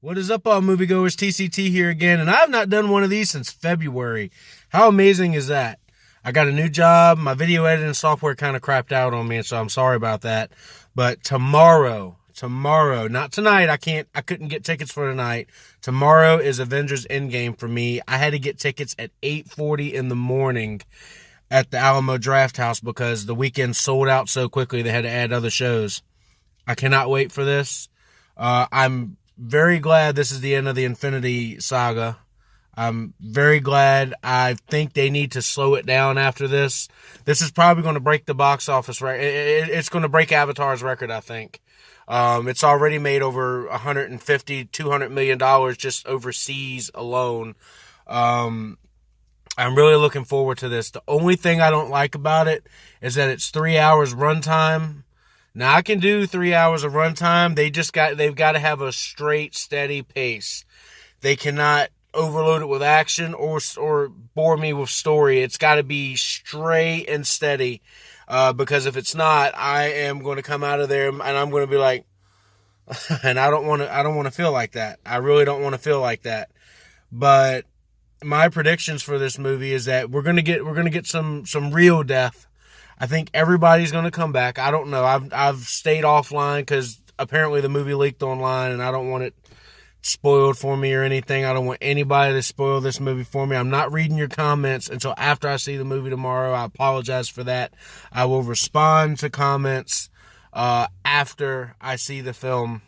What is up, all moviegoers? TCT here again, and I've not done one of these since February. How amazing is that? I got a new job. My video editing software kind of crapped out on me, so I'm sorry about that. But tomorrow, not tonight. I couldn't get tickets for tonight. Tomorrow is Avengers Endgame for me. I had to get tickets at 8:40 in the morning at the Alamo Draft House because the weekend sold out so quickly they had to add other shows. I cannot wait for this. I'm very glad this is the end of the Infinity Saga. I'm very glad. I think they need to slow it down after this. This is probably going to break the box office record. It's going to break Avatar's record, I think. It's already made over $150-200 million just overseas alone. I'm really looking forward to this. The only thing I don't like about it is that it's 3 hours runtime. Now, I can do 3 hours of runtime. They've got to have a straight, steady pace. They cannot overload it with action or bore me with story. It's got to be straight and steady. Because if it's not, I am going to come out of there and I'm going to be like, and I don't want to feel like that. I really don't want to feel like that. But my predictions for this movie is that we're going to get some real death. I think everybody's going to come back. I don't know. I've stayed offline because apparently the movie leaked online and I don't want it spoiled for me or anything. I don't want anybody to spoil this movie for me. I'm not reading your comments until after I see the movie tomorrow. I apologize for that. I will respond to comments after I see the film.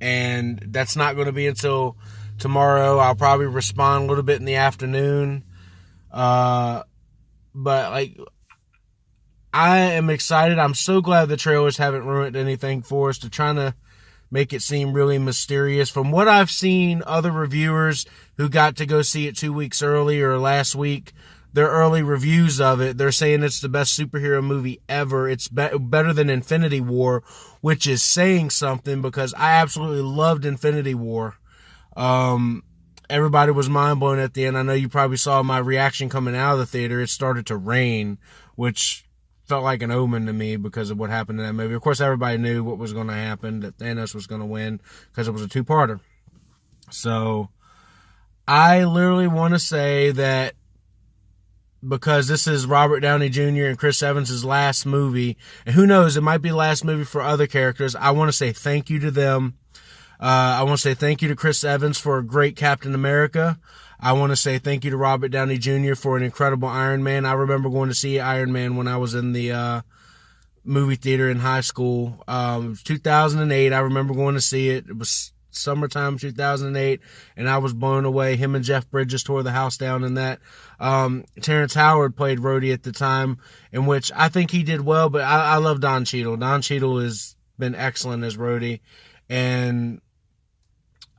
And that's not going to be until tomorrow. I'll probably respond a little bit in the afternoon. But I am excited. I'm so glad the trailers haven't ruined anything for us. They're trying to make it seem really mysterious. From what I've seen, other reviewers who got to go see it 2 weeks early or last week, their early reviews of it, they're saying it's the best superhero movie ever. It's better than Infinity War, which is saying something because I absolutely loved Infinity War. Everybody was mind blown at the end. I know you probably saw my reaction coming out of the theater. It started to rain, which felt like an omen to me because of what happened in that movie. Of course, everybody knew what was going to happen, that Thanos was going to win because it was a two-parter. So, I literally want to say that because this is Robert Downey Jr. and Chris Evans' last movie, and who knows, it might be the last movie for other characters. I want to say thank you to them. I want to say thank you to Chris Evans for a great Captain America. I want to say thank you to Robert Downey Jr. for an incredible Iron Man. I remember going to see Iron Man when I was in the movie theater in high school. 2008, I remember going to see it. It was summertime 2008, and I was blown away. Him and Jeff Bridges tore the house down in that. Terrence Howard played Rhodey at the time, in which I think he did well, but I love Don Cheadle. Don Cheadle has been excellent as Rhodey. And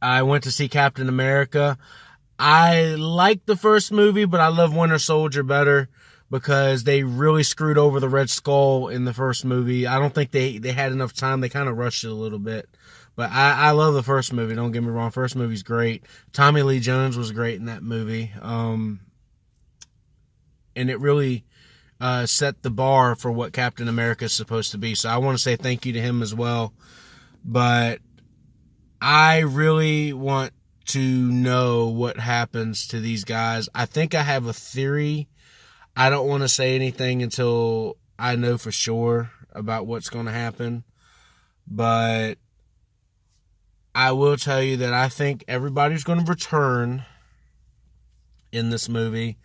I went to see Captain America. I liked the first movie, but I love Winter Soldier better because they really screwed over the Red Skull in the first movie. I don't think they had enough time. They kind of rushed it a little bit. But I love the first movie. Don't get me wrong. First movie's great. Tommy Lee Jones was great in that movie. And it really set the bar for what Captain America is supposed to be. So I want to say thank you to him as well. But I really want to know what happens to these guys. I think I have a theory. I don't want to say anything until I know for sure about what's going to happen. But I will tell you that I think everybody's going to return in this movie.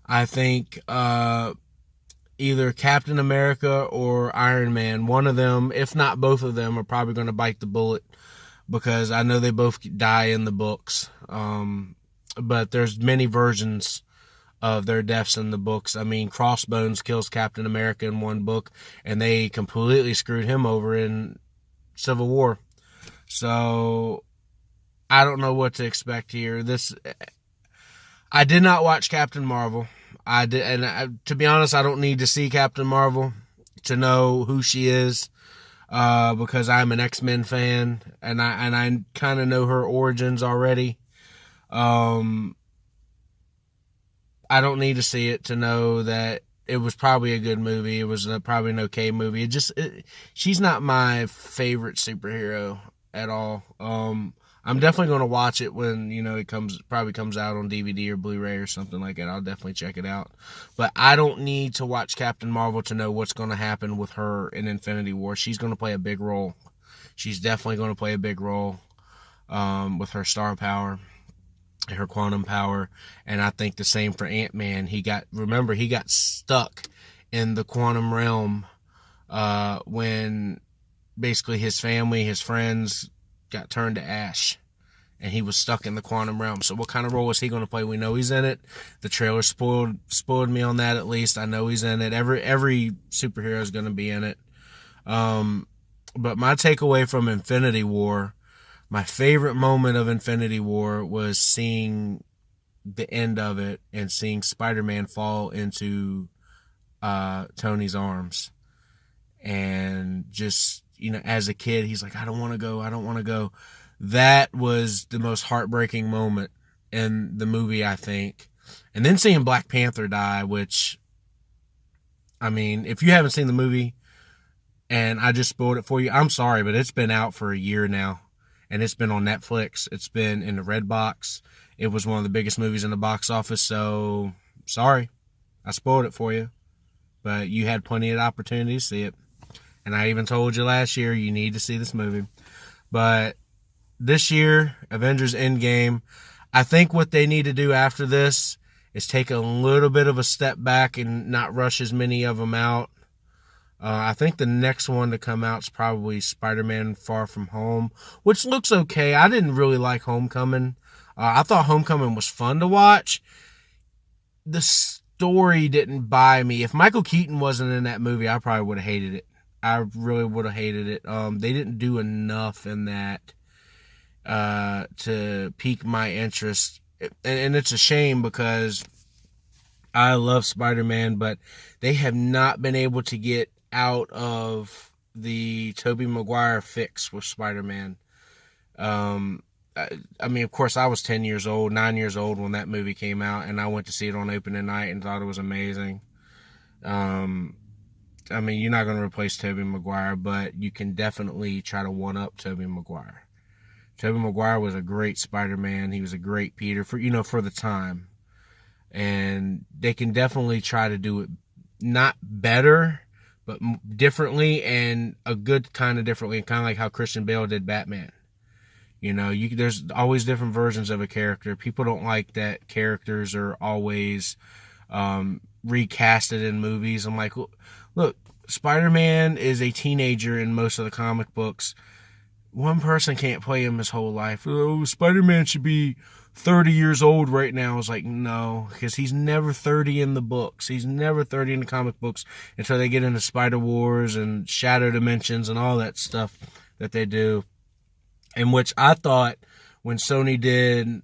I think either Captain America or Iron Man, one of them, if not both of them, are probably going to bite the bullet. Because I know they both die in the books. But there's many versions of their deaths in the books. I mean, Crossbones kills Captain America in one book, and they completely screwed him over in Civil War. So, I don't know what to expect here. I did not watch Captain Marvel. To be honest, I don't need to see Captain Marvel to know who she is. Because I'm an X-Men fan and I kind of know her origins already. I don't need to see it to know that it was probably a good movie. It was probably an okay movie. She's not my favorite superhero. at all. I'm definitely going to watch it when, it probably comes out on DVD or Blu-ray or something like that. I'll definitely check it out. But I don't need to watch Captain Marvel to know what's going to happen with her in Infinity War. She's going to play a big role. She's definitely going to play a big role with her star power, her quantum power. And I think the same for Ant-Man. He got stuck in the quantum realm when basically his family, his friends got turned to ash, and he was stuck in the quantum realm. So what kind of role is he going to play? We know he's in it. The trailer spoiled me on that. At least I know he's in it. Every superhero is going to be in it. But my takeaway from Infinity War, my favorite moment of Infinity War was seeing the end of it and seeing Spider-Man fall into Tony's arms. And just, as a kid, he's like, I don't want to go. That was the most heartbreaking moment in the movie, I think. And then seeing Black Panther die, which, if you haven't seen the movie and I just spoiled it for you, I'm sorry, but it's been out for a year now. And it's been on Netflix. It's been in the Red Box. It was one of the biggest movies in the box office. So, sorry, I spoiled it for you. But you had plenty of opportunity to see it. And I even told you last year, you need to see this movie. But this year, Avengers Endgame, I think what they need to do after this is take a little bit of a step back and not rush as many of them out. I think the next one to come out is probably Spider-Man Far From Home, which looks okay. I didn't really like Homecoming. I thought Homecoming was fun to watch. The story didn't buy me. If Michael Keaton wasn't in that movie, I probably would have hated it. I really would have hated it. They didn't do enough in that to pique my interest. And it's a shame because I love Spider-Man, but they have not been able to get out of the Tobey Maguire fix with Spider-Man. Of course, I was 9 years old when that movie came out, and I went to see it on opening night and thought it was amazing. You're not going to replace Tobey Maguire, but you can definitely try to one-up Tobey Maguire. Tobey Maguire was a great Spider-Man. He was a great Peter for the time. And they can definitely try to do it not better, but differently, and a good kind of differently, kind of like how Christian Bale did Batman. There's always different versions of a character. People don't like that characters are always recasted in movies. I'm like, look, Spider-Man is a teenager in most of the comic books. One person can't play him his whole life. Oh, Spider-Man should be 30 years old right now. I was like, no, because he's never 30 in the books. He's never 30 in the comic books until they get into Spider Wars and Shadow Dimensions and all that stuff that they do. In which I thought when Sony did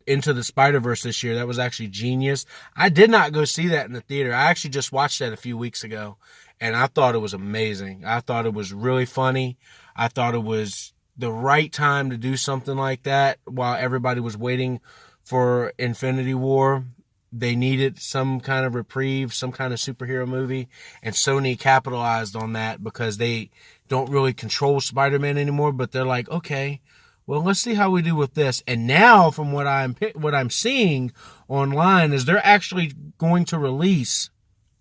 Into the Spider-Verse this year, that was actually genius. I did not go see that in the theater. I actually just watched that a few weeks ago, and I thought it was amazing. I thought it was really funny. I thought it was the right time to do something like that while everybody was waiting for Infinity War. They needed some kind of reprieve, some kind of superhero movie, and Sony capitalized on that because they don't really control Spider-Man anymore, but they're like, okay, well, let's see how we do with this. And now, from what I'm seeing online, is they're actually going to release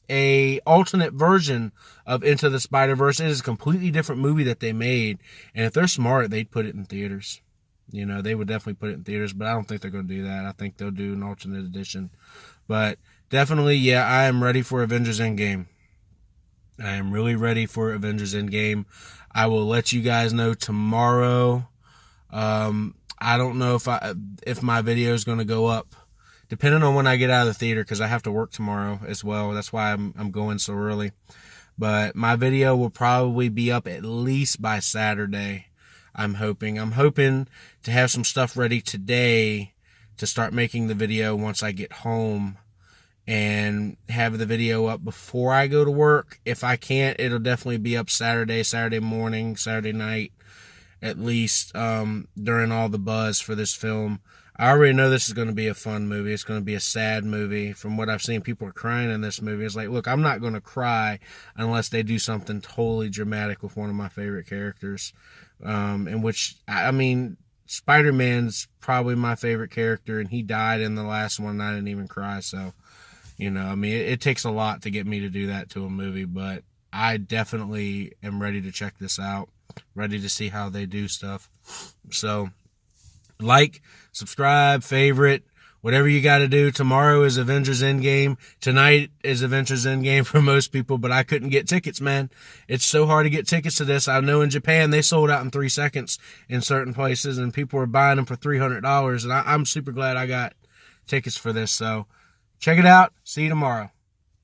a alternate version of Into the Spider-Verse. It is a completely different movie that they made, and if they're smart, they'd put it in theaters. They would definitely put it in theaters, but I don't think they're going to do that. I think they'll do an alternate edition. But definitely, yeah, I am ready for Avengers Endgame. I am really ready for Avengers Endgame. I will let you guys know tomorrow. I don't know if my video is going to go up, depending on when I get out of the theater, because I have to work tomorrow as well. That's why I'm going so early. But my video will probably be up at least by Saturday. I'm hoping to have some stuff ready today to start making the video once I get home, and have the video up before I go to work. If I can't, it'll definitely be up Saturday morning, Saturday night, at least, during all the buzz for this film. I already know this is going to be a fun movie. It's going to be a sad movie. From what I've seen, people are crying in this movie. It's like, look, I'm not going to cry unless they do something totally dramatic with one of my favorite characters. in which, I mean, Spider-Man's probably my favorite character, and he died in the last one, and I didn't even cry. So, I mean, it takes a lot to get me to do that to a movie, but I definitely am ready to check this out, ready to see how they do stuff. So, like, subscribe, favorite, whatever you got to do. Tomorrow is Avengers Endgame. Tonight is Avengers Endgame for most people, but I couldn't get tickets, man. It's so hard to get tickets to this. I know in Japan they sold out in 3 seconds in certain places, and people were buying them for $300, and I'm super glad I got tickets for this. So check it out. See you tomorrow.